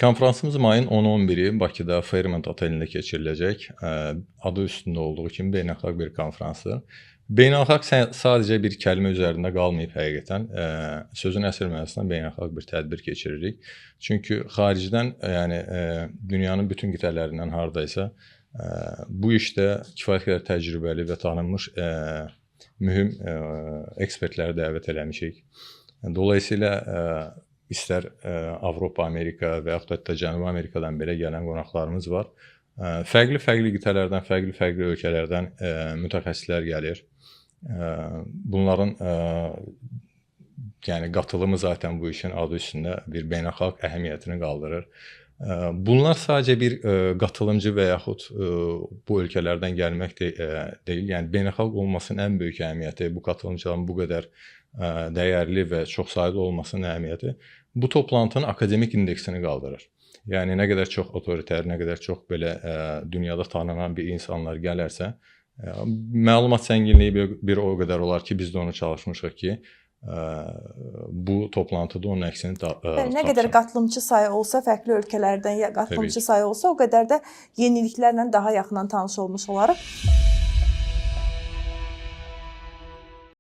Konfransımız mayın 10-11-i Bakıda Fairmont otelində keçiriləcək. Adı üstündə olduğu kimi beynəlxalq bir konfransdır. Beynəlxalq sadəcə bir kəlmə üzərində qalmayıb həqiqətən. Sözün əsl mənasında beynəlxalq bir tədbir keçiririk. Çünki xaricdən, yəni dünyanın bütün qitələrindən hardaysa bu işdə kifayət qədər təcrübəli və tanınmış mühüm ekspertləri dəvət eləmişik. Dolayısıyla istər Avropa, Amerika və yaxud da Cənubi Amerikadan belə gələn qonaqlarımız var. Fərqli qitələrdən, fərqli ölkələrdən mütəxəssislər gəlir. Bunların yəni qatılımı zaten bu işin adı üstündə bir beynəlxalq əhəmiyyətini qaldırır. Bunlar sadəcə bir qatılımcı və yaxud bu ölkələrdən gəlmək deyil. Yəni beynəlxalq olmasının ən böyük əhəmiyyəti, bu qatılımçıların bu qədər dəyərli və çoxsaylı olmasının əhəmiyyəti bu toplantının akademik indeksini qaldırır. Yəni nə qədər çox otoriter, nə qədər çox belə dünyada tanınan bir insanlar gələrsə, məlumat zənginliyi bir o qədər olar ki, biz də onu çalışmışıq ki, bu toplantıda onun əksini tapsın. Nə qədər qatılımçı sayı olsa, fərqli ölkələrdən qatılımçı sayı olsa, o qədər də yeniliklərlə daha yaxından tanış olmuş olarıq.